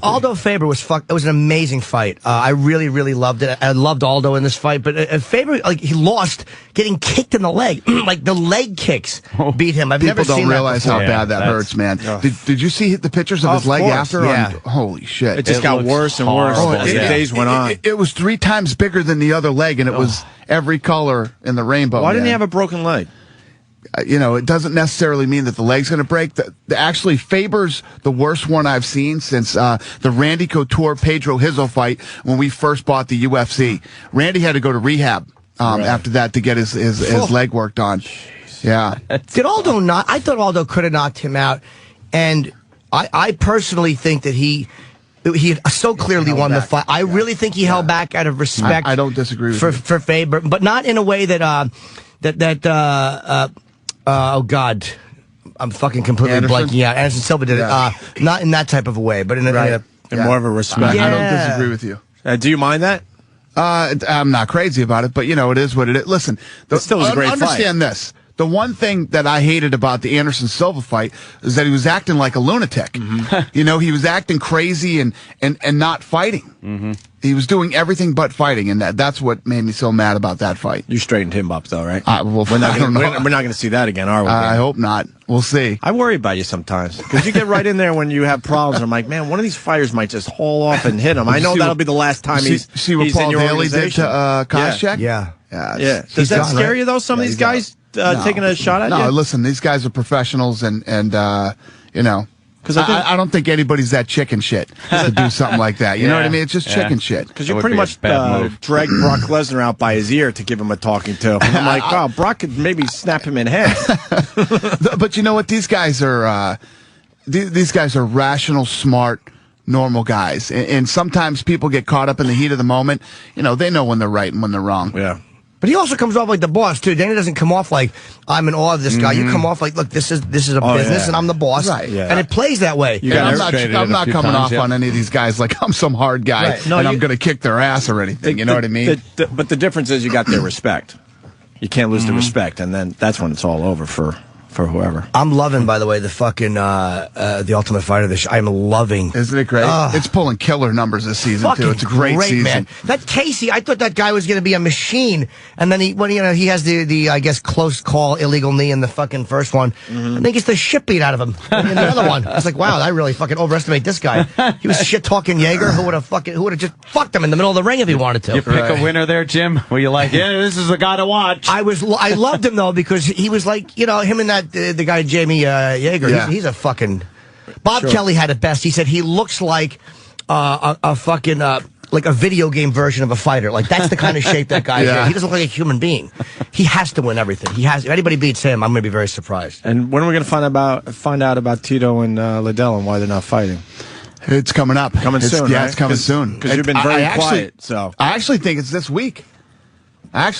Aldo Faber was It was an amazing fight. I really, really loved it. I loved Aldo in this fight, but Faber, like, he lost getting kicked in the leg. Like, the leg kicks beat him. I've never seen that. People don't realize how bad that hurts, man. Did you see the pictures of his leg after? Yeah. Holy shit! It just got worse and worse as the days went on. It was 3 times bigger than the other leg, and it was every color in the rainbow. Why didn't he have a broken leg? It doesn't necessarily mean that the leg's going to break. Actually, Faber's the worst one I've seen since the Randy Couture Pedro Hizzo fight when we first bought the UFC. Randy had to go to rehab after that to get his leg worked on. Yeah. Did Aldo not? I thought Aldo could have knocked him out, and I personally think that he so clearly won the fight. I really think he held back out of respect. I don't disagree with you. For Faber, but not in a way that oh God, I'm fucking completely blanking out. Anderson Silva did it. Not in that type of a way, but in more of a respect. I don't disagree with you. Do you mind that? I'm not crazy about it, but it is what it is. Listen, it still was a great understand fight. This. The one thing that I hated about the Anderson Silva fight is that he was acting like a lunatic. Mm-hmm. He was acting crazy and not fighting. Mm-hmm. He was doing everything but fighting, and that's what made me so mad about that fight. You straightened him up, though, right? We're not going to see that again, are we? I hope not. We'll see. I worry about you sometimes because you get right in there when you have problems. I'm like, man, one of these fighters might just haul off and hit him. I know that'll be the last time he's what Paul in your Daly did organization. to Koscheck? Yeah. Does that scare you, though, some of these guys taking a shot at you? No, listen, these guys are professionals, and because I don't think anybody's that chicken shit to do something like that. You know what I mean? It's just chicken shit. Because you pretty much dragged Brock Lesnar out by his ear to give him a talking to. I'm like, oh, Brock could maybe snap him in half. But you know what? These guys are rational, smart, normal guys. And sometimes people get caught up in the heat of the moment. They know when they're right and when they're wrong. Yeah. But he also comes off like the boss too. Dana doesn't come off like I'm in awe of this guy. You come off like, look, this is a business, and I'm the boss, right? Yeah. And it plays that way. I'm not coming off on any of these guys like I'm some hard guy, right. No, and I'm going to kick their ass or anything. You know what I mean? But the difference is you got their respect. You can't lose the respect, and then that's when it's all over for whoever. I'm loving, by the way, the fucking the Ultimate Fighter. I'm loving. Isn't it great? It's pulling killer numbers this season too. It's a great season. Man. That Casey, I thought that guy was going to be a machine, and then he he has the I guess close call illegal knee in the fucking first one, and then gets the shit beat out of him in the other one. It's like, wow, I really fucking overestimate this guy. He was shit talking Jaeger, who would have just fucked him in the middle of the ring if he wanted to. You pick a winner there, Jim. Were you like, yeah, this is a guy to watch? I loved him though because he was like, him and that the guy Jamie Yeager. Yeah. He's a fucking. Bob Kelly had it best. He said he looks like a fucking like a video game version of a fighter. Like that's the kind of shape that guy's in. He doesn't look like a human being. He has to win everything. If anybody beats him, I'm going to be very surprised. And when are we going to find out about Tito and Liddell and why they're not fighting? It's coming up. Soon. Yeah, it's coming soon. Because you've been very quiet. So I actually think it's this week. Well,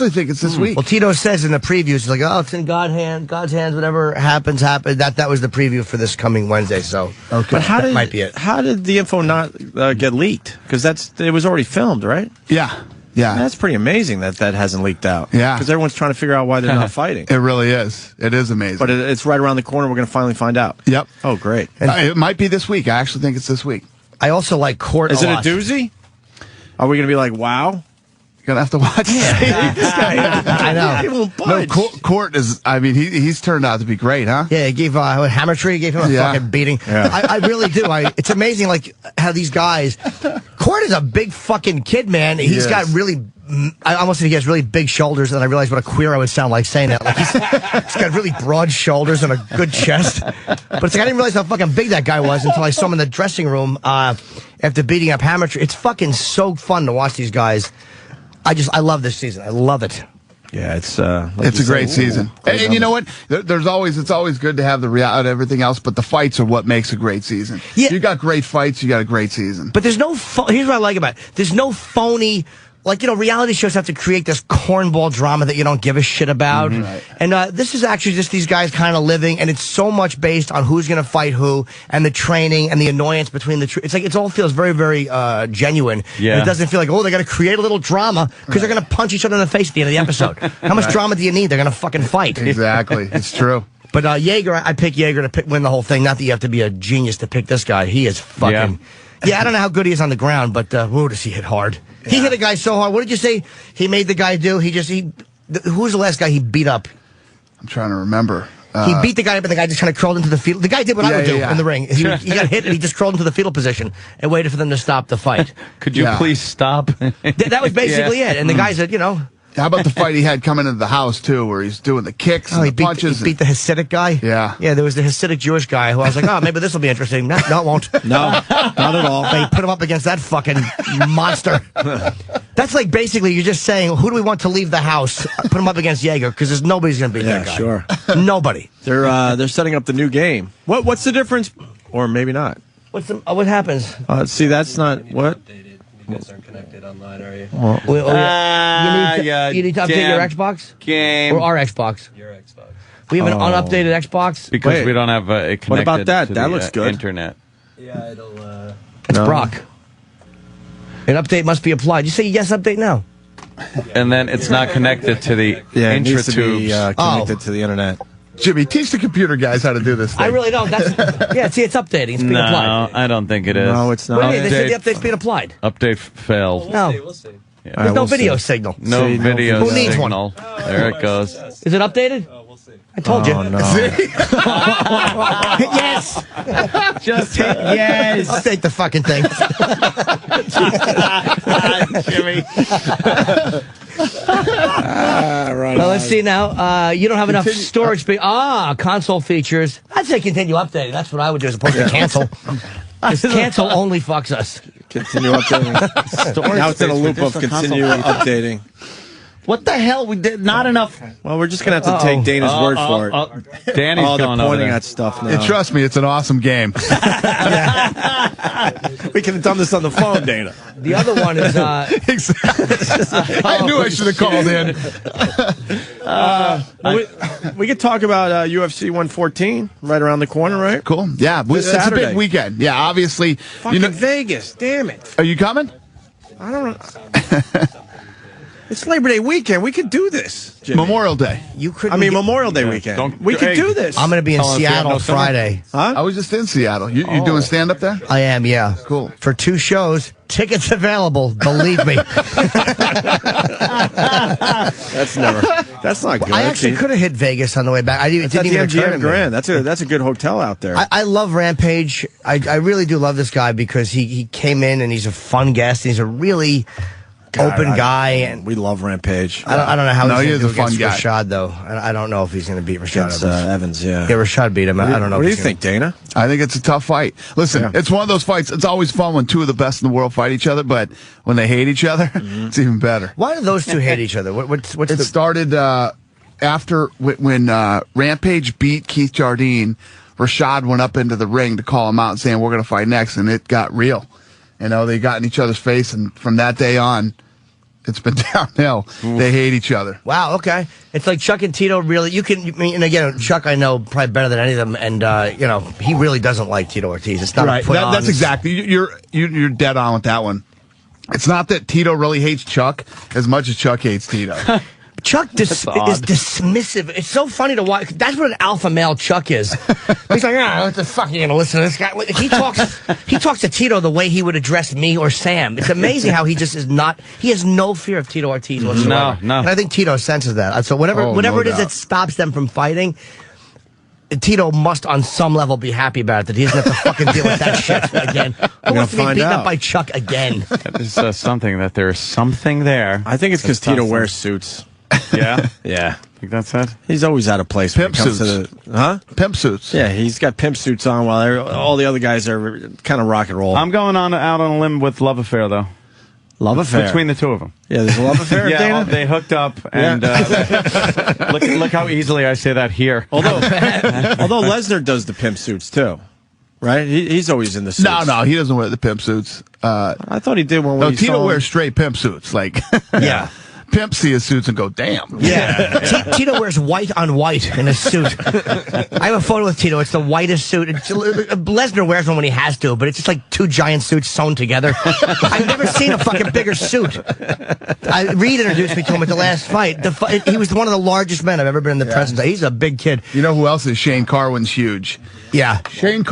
Tito says in the previews, he's like, oh, it's in God's hands, whatever happens. That was the preview for this coming Wednesday, so okay. But that might be it. How did the info not get leaked? Because it was already filmed, right? Yeah. That's pretty amazing that hasn't leaked out. Yeah. Because everyone's trying to figure out why they're not fighting. It really is. It is amazing. But it's right around the corner. We're going to finally find out. Yep. Oh, great. It might be this week. I actually think it's this week. I also like Court Is a it lot. a doozy? Are we going to be like, wow? Gonna have to watch. I know. No, Court is. I mean, he's turned out to be great, huh? Yeah, he gave Hammer Tree gave him a fucking beating. Yeah. I really do. It's amazing, like how these guys. Court is a big fucking kid, man. He's got really. I almost think he has really big shoulders, and I realized what a queer I would sound like saying that. Like he's got really broad shoulders and a good chest. But it's like I didn't realize how fucking big that guy was until I saw him in the dressing room after beating up Hammer Tree. It's fucking so fun to watch these guys. I love this season. I love it. Yeah, it's a great season. And you know what? It's always good to have the reality and everything else, but the fights are what makes a great season. Yeah. You got great fights, you got a great season. But there's no here's what I like about it. There's no phony. Like, reality shows have to create this cornball drama that you don't give a shit about. Mm-hmm. Right. And this is actually just these guys kind of living, and it's so much based on who's going to fight who, and the training, and the annoyance between the it's like it all feels very, very genuine. Yeah. And it doesn't feel like, they got to create a little drama, because they're going to punch each other in the face at the end of the episode. How much drama do you need? They're going to fucking fight. Exactly. It's true. But Yeager, I pick Yeager to win the whole thing. Not that you have to be a genius to pick this guy. He is fucking... Yeah. Yeah, I don't know how good he is on the ground, but whoa, does he hit hard? Yeah. He hit a guy so hard. What did you say he made the guy do? Who was the last guy he beat up? I'm trying to remember. He beat the guy up, and the guy just kind of crawled into the fetal. The guy did what I would do in the ring. He got hit, and he just crawled into the fetal position and waited for them to stop the fight. Could you please stop? That was basically it. And the guy said, How about the fight he had coming into the house, too, where he's doing the kicks and the punches? He beat the Hasidic guy? Yeah. Yeah, there was the Hasidic Jewish guy who I was like, oh, maybe this will be interesting. No, it won't. No, not at all. They put him up against that fucking monster. That's like basically you're just saying, who do we want to leave the house? Put him up against Jaeger, because there's nobody's going to beat that guy. Sure. Nobody. They're setting up the new game. What's the difference? Or maybe not. What happens? See, that's not what. You guys aren't connected online, are you? You need to update your Xbox? Game. Or our Xbox? Your Xbox. We have an unupdated Xbox? Because we don't have it connected what about that? to That the looks good. internet. Yeah, it'll... It's Brock. An update must be applied. You say yes, update now. And then it's not connected to the it needs to be intratubes. connected to the internet. Jimmy, teach the computer guys how to do this thing. I really don't. See, it's updating. It's being applied. No, I don't think it is. No, it's not. What do you mean? They said the update's being applied. Update failed. We'll see. Yeah. There's no video signal. No video Who needs signal. There it goes. Is it updated? We'll see. I told you. No. Yes. Just hit yes. Update the fucking thing. Jimmy. Right. Well, let's see now. You don't have enough storage space. Console features. I'd say continue updating. That's what I would do as opposed to cancel. Because cancel only fucks us. Continue updating. Now it's in a loop of continue updating. What the hell? We did not enough. Well, we're just gonna have to take Dana's word for it. Danny's they're going over pointing there. at stuff now. Trust me, it's an awesome game. We could have done this on the phone, Dana. The other one is... I knew I should have called in. We could talk about UFC 114 right around the corner, right? Cool. Yeah, This it's a Saturday. big weekend. Yeah, obviously. Fucking Vegas, damn it. Are you coming? I don't know. It's Labor Day weekend. We could do this. Jimmy. Memorial Day. You could. Memorial Day weekend. We could do this. I'm going to be in Tell us you have Seattle no summer? Friday. Huh? I was just in Seattle. You doing stand up there? I am, yeah. Cool. For 2 shows. Tickets available. Believe me. That's not good. I actually could have hit Vegas on the way back. It It's at didn't the even occur to MGM me. Grand. That's a good hotel out there. I love Rampage. I really do love this guy because he came in and he's a fun guest. He's a really open guy, and we love Rampage. I don't know how he he's is going to a do fun against guy. Rashad though. I don't know if he's going to beat Rashad Against, Evans, yeah. Yeah, Rashad beat him. I don't know. What if do you he's think, Dana? I think it's a tough fight. Listen, it's one of those fights. It's always fun when 2 of the best in the world fight each other, but when they hate each other, it's even better. Why do those 2 hate each other? What's It started after when Rampage beat Keith Jardine. Rashad went up into the ring to call him out and saying, we're going to fight next, and it got real. They got in each other's face, and from that day on, it's been downhill. Oof. They hate each other. Wow, okay. It's like Chuck and Tito really, and again, Chuck I know probably better than any of them, and, he really doesn't like Tito Ortiz. It's not right. put on. That's exactly, you're dead on with that one. It's not that Tito really hates Chuck as much as Chuck hates Tito. Chuck is dismissive. It's so funny to watch. That's what an alpha male Chuck is. He's like, what the fuck are you going to listen to this guy? He talks to Tito the way he would address me or Sam. It's amazing how he just is not, he has no fear of Tito Ortiz whatsoever. No. And I think Tito senses that. So whatever it is that stops them from fighting, Tito must on some level be happy about it, that he doesn't have to fucking deal with that shit again. Who wants to be beaten up by Chuck again? That is something that there's something there. I think it's because Tito wears suits. Yeah? Yeah. Think that's it? He's always out of place when it comes to the... Pimp suits. Yeah, he's got pimp suits on while all the other guys are kind of rock and roll. I'm going out on a limb with Love Affair, though. Love affair? Between the 2 of them. Yeah, there's a love affair, Yeah, Dana? they hooked up, and look how easily I say that here. Although Lesnar does the pimp suits, too. Right? He's always in the suits. No, he doesn't wear the pimp suits. I thought he did one when Tito wears straight pimp suits. Like, Yeah. Pimps see his suits and go, damn. Yeah. Tito wears white on white in a suit. I have a photo with Tito. It's the whitest suit. Lesnar wears one when he has to, but it's just like 2 giant suits sewn together. I've never seen a fucking bigger suit. Reed introduced me to him at the last fight. He was one of the largest men I've ever been in the presence of. He's a big kid. You know who else is? Shane Carwin's huge. Yeah. Shane